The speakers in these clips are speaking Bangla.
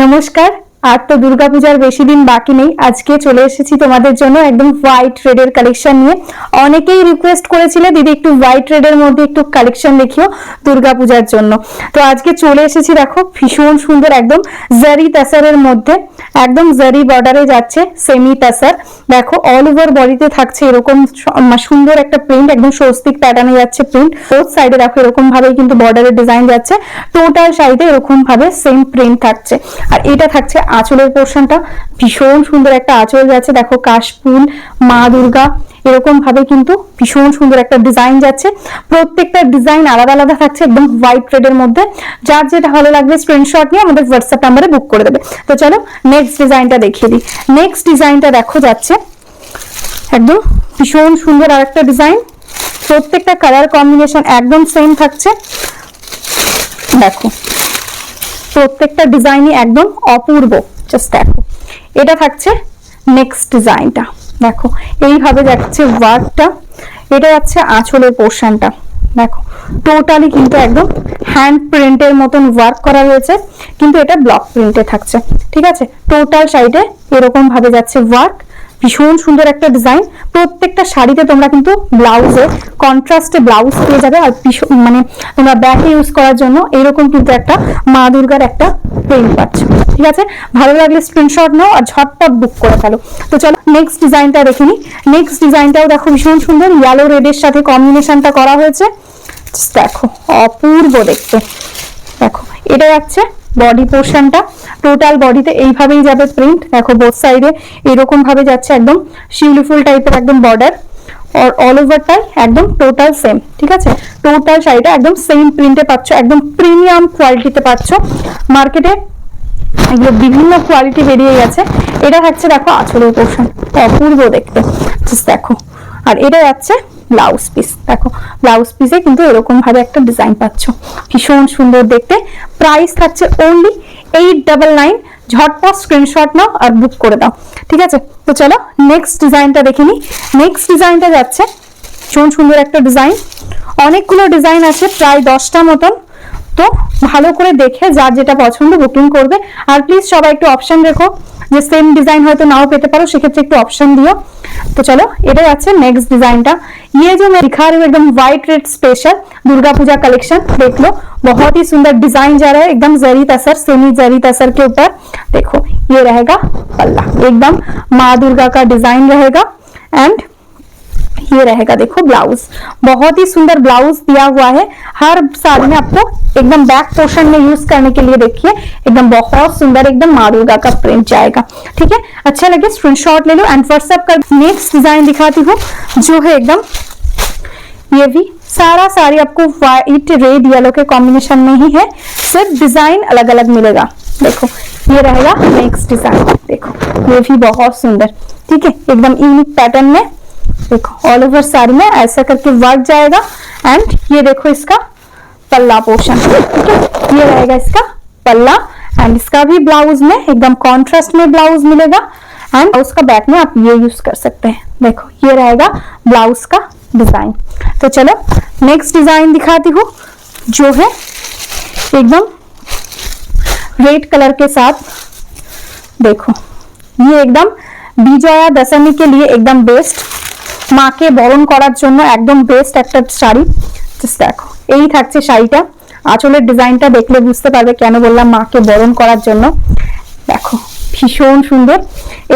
নমস্কার। আর তো দুর্গাপূজার বেশি দিন বাকি নেই, আজকে চলে এসেছি তোমাদের জন্য একদম হোয়াইট রেডের কালেকশন নিয়ে। অনেকেই রিকোয়েস্ট করেছিলে দিদি একটু হোয়াইট রেডের মধ্যে একটু কালেকশন দেখিও দুর্গাপূজার জন্য। তো আজকে চলে এসেছি, দেখো ভীষণ সুন্দর একদম জারি তাসারের মধ্যে, একদম জারি বর্ডারে যাচ্ছে সেমি তাসার। দেখো অল ওভার বডিতে থাকছে এরকম সুন্দর একটা প্রিন্ট, একদম স্বস্তিক প্যাটার্নে যাচ্ছে প্রিন্ট। বোথ সাইডে দেখো এরকম ভাবে কিন্তু বর্ডারের ডিজাইন যাচ্ছে, টোটাল সাইডে এরকম ভাবে সেম প্রিন্ট থাকছে। আর এটা থাকছে আঁচলের পোর্শনটা, ভীষণ সুন্দর একটা আঁচল যাচ্ছে, দেখো কাশফুল মা দুর্গা এরকম ভাবে কিন্তু ভীষণ সুন্দর একটা ডিজাইন যাচ্ছে। প্রত্যেকটা ডিজাইন আলাদা আলাদা থাকছে একদম হোয়াইট রেডের মধ্যে। যার যেটা ভালো লাগবে স্ক্রিনশট নিয়ে আমাদের হোয়াটসঅ্যাপ নাম্বারে বুক করে দেবে। তো চলো নেক্সট ডিজাইনটা দেখিয়ে দিই। নেক্সট ডিজাইনটা দেখো যাচ্ছে একদম ভীষণ সুন্দর আরেকটা ডিজাইন, প্রত্যেকটা কালার কম্বিনেশন একদম সেম থাকছে। দেখো প্রত্যেকটা ডিজাইনই একদম অপূর্ব, জাস্ট দেখো। এটা থাকছে নেক্সট ডিজাইনটা, দেখো এইভাবে যাচ্ছে ওয়ার্কটা। এটা যাচ্ছে আঁচলের পোর্শনটা, দেখো টোটালি কিন্তু একদম হ্যান্ড প্রিন্টের মতন ওয়ার্ক করা রয়েছে, কিন্তু এটা ব্লক প্রিন্টে থাকছে। ঠিক আছে, টোটাল সাইডে এরকম ভাবে যাচ্ছে ওয়ার্ক, ভীষণ সুন্দর একটা ডিজাইন। প্রত্যেকটা শাড়িতে তোমরা কিন্তু ব্লাউজে কন্ট্রাস্টে ব্লাউজ পেয়ে যাবে, আর মানে তোমরা ব্যাকে ইউজ করার জন্য এরকম কিন্তু একটা মা দুর্গার একটা প্রিন্ট পাচ্ছ। ঠিক আছে, ভালো লাগলে স্ক্রিনশট নাও আর ঝটপট বুক করে ফেলো। তো চলো নেক্সট ডিজাইনটা দেখে নিই। নেক্সট ডিজাইনটাও দেখো ভীষণ সুন্দর, ইয়েলো রেডের সাথে কম্বিনেশনটা করা হয়েছে, দেখো অপূর্ব দেখতে। দেখো এটা যাচ্ছে বডি পোর্শনটা, টোটাল বডিতে এইভাবেই যাবে প্রিন্ট। দেখো বোথ সাইডে এরকম ভাবে যাচ্ছে একদম শিউলি ফুল টাইপের একদম বর্ডার, আর অল ওভারটাই একদম টোটাল সেম। ঠিক আছে, টোটাল শাড়িটা একদম সেম প্রিন্টে পাচ্ছ, একদম প্রিমিয়াম কোয়ালিটিতে পাচ্ছ। মার্কেটে এগুলো বিভিন্ন কোয়ালিটি বেরিয়ে গেছে। এটা থাকছে দেখো আঁচলের পোর্শন, অপূর্ব দেখতে, দেখো। আর এটা যাচ্ছে ব্লাউজ পিস, দেখো ব্লাউজ পিসে কিন্তু এরকম ভাবে একটা ডিজাইন পাচ্ছ, ভীষণ সুন্দর দেখতে। প্রাইস থাকছে অনলি 899। ঝটপট স্ক্রিনশট নাও আর বুক করে দাও। ঠিক আছে, তো চলো নেক্সট ডিজাইনটা দেখে নিই। নেক্সট ডিজাইনটা যাচ্ছে ভীষণ সুন্দর একটা ডিজাইন, অনেকগুলো ডিজাইন আছে প্রায় 10টা মতন। তো ভালো করে দেখে যার যেটা পছন্দ বুকিং করবে। আর প্লিজ সবাই একটু অপশন রেখো, যে সেম ডিজাइन হয়তো নাও পেতে পারো, সেক্ষেত্রে একটু অপশন দিও। तो चलो এটা আছে नेक्स्ट डिजाइन ये जो मैं दिखा रही हूँ एकदम white red special Durga Puja collection, देख लो बहुत ही सुंदर डिजाइन जा रहा है, एकदम जरी तसर सेमी जरी तसर के ऊपर। देखो ये रहेगा पल्ला, एकदम माँ दुर्गा का डिजाइन रहेगा। एंड ये रहेगा देखो ब्लाउज, बहुत ही सुंदर ब्लाउज दिया हुआ है। हर साड़ी में आपको एकदम बैक पोर्शन में यूज करने के लिए देखिए एकदम बहुत सुंदर एकदम माँ दुर्गा का प्रिंट जाएगा। ठीक है, अच्छा लगे स्क्रीनशॉट ले लो एंड व्हाट्सएप कर। नेक्स्ट डिजाइन दिखाती हूँ जो है एकदम, ये भी सारा साड़ी आपको व्हाइट रेड येलो के कॉम्बिनेशन में ही है, सिर्फ डिजाइन अलग अलग मिलेगा। देखो ये रहेगा नेक्स्ट डिजाइन, देखो ये भी बहुत सुंदर। ठीक है, एकदम यूनिक पैटर्न में, देखो ऑल ओवर साड़ी में ऐसा करके वर्क जाएगा। एंड ये देखो इसका पल्ला पोर्शन, ठीक है, ये रहेगा इसका पल्ला। एंड इसका भी ब्लाउज में एकदम कॉन्ट्रास्ट में ब्लाउज मिलेगा। एंड उसका बैक में आप ये यूज कर सकते हैं। देखो ये रहेगा ब्लाउज का डिजाइन। तो चलो नेक्स्ट डिजाइन दिखाती हूँ जो है एकदम रेड कलर के साथ। देखो ये एकदम বিজয়া দশমী के लिए एकदम बेस्ट, মাকে বরণ করার জন্য একদম বেস্ট একটা শাড়ি। জাস্ট দেখো এই থাকছে শাড়িটা, আঁচলের ডিজাইনটা দেখলে বুঝতে পারবে কেন বললাম মাকে বরণ করার জন্য। দেখো ভীষণ সুন্দর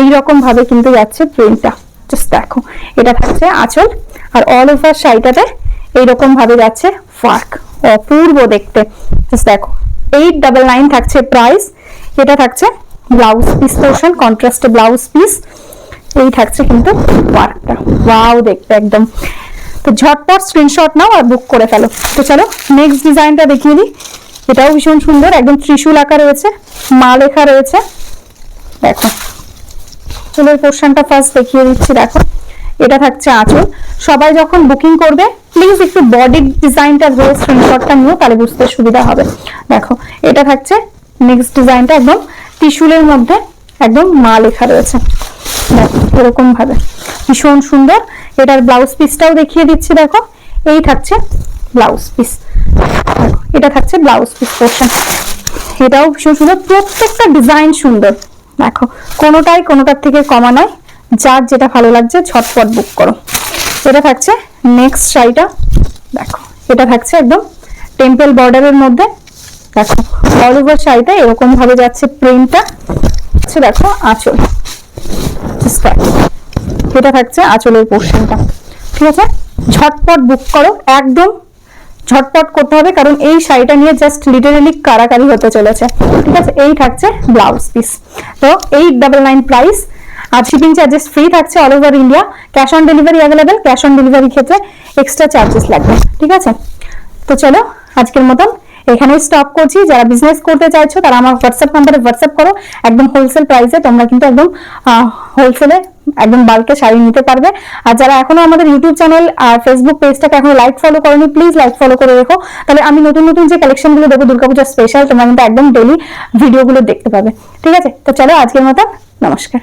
এই রকম ভাবে কিন্তু যাচ্ছে প্রিন্টটা। জাস্ট দেখো এটা থাকছে আঁচল, আর অল ওভার শাড়িটাতে এইরকম ভাবে যাচ্ছে ওয়ার্ক, অপূর্ব দেখতে। জাস্ট দেখো 899 থাকছে প্রাইস। এটা থাকছে ব্লাউজ পিস পোর্শন, কন্ট্রাস্টে ব্লাউজ পিস, এই থাকছে কিন্তু ওয়ার্কটা, ওয়াও দেখতে একদম। তো ঝটপট স্ক্রিনশট নাও আর বুক করে ফেলো। তো চলো নেক্সট ডিজাইনটা দেখিয়ে দিই, এটাও ভীষণ সুন্দর, একদম ত্রিশূল আঁকা রয়েছে, মা লেখা রয়েছে। দেখো চুলের পোর্শনটা ফার্স্ট দেখিয়ে দিচ্ছি। দেখো এটা থাকছে আঁচল। সবাই যখন বুকিং করবে প্লিজ একটু বডি ডিজাইনটা ধরে স্ক্রিনশটটা নিও, তাহলে বুঝতে সুবিধা হবে। দেখো এটা থাকছে নেক্সট ডিজাইনটা, একদম ত্রিশূলের মধ্যে একদম মা লেখা রয়েছে, এরকম ভাবে ভীষণ সুন্দর। এটার ব্লাউজ পিসটাও দেখিয়ে দিচ্ছি। দেখো এই থাকছে ব্লাউজ পিস, এটা থাকছে ব্লাউজ পিস পোর্শন। এটাও ভীষণ সুন্দর, প্রত্যেকটা ডিজাইন সুন্দর। দেখো কোনোটার থেকে কমা নয়, যার যেটা ভালো লাগছে ঝটপট বুক করো। এটা থাকছে নেক্সট শাড়িটা, দেখো এটা থাকছে একদম টেম্পল বর্ডারের মধ্যে। দেখো অল ওভার শাড়িটা এরকম ভাবে যাচ্ছে প্রিন্টটা। আচ্ছা দেখো আঁচল, এটা থাকছে আঁচলের পোর্শনটা। ঠিক আছে, ঝটপট বুক করো, একদম ঝটপট করতে হবে, কারণ এই শাড়িটা নিয়ে জাস্ট লিটারালি কারাকারি হতে চলেছে। ঠিক আছে, এই থাকছে ব্লাউজ পিস। তো 899 প্রাইস, আর শিপিং চার্জেস ফ্রি থাকছে all over India. Cash on delivery available, cash on delivery ক্ষেত্রে এক্সট্রা চার্জেস লাগবে। ঠিক আছে, তো চলো আজকের মতন এখানেই স্টপ করছি। যারা বিজনেস করতে চাইছো তারা আমার হোয়াটসঅ্যাপ নাম্বারে হোয়াটসঅ্যাপ করো, একদম হোলসেল প্রাইসে তোমরা কিন্তু একদম হোলসেলে একদম বাল্কে শাড়ি নিতে পারবে। আর যারা এখনো আমাদের ইউটিউব চ্যানেল আর ফেসবুক পেজটাকে এখনো লাইক ফলো করোনি, প্লিজ লাইক ফলো করে রেখো, তাহলে আমি নতুন নতুন যে কালেকশন গুলো দেবো দুর্গাপূজা স্পেশাল, তোমরা কিন্তু একদম ডেলি ভিডিওগুলো দেখতে পাবে। ঠিক আছে, তো চলো আজকের মতো নমস্কার।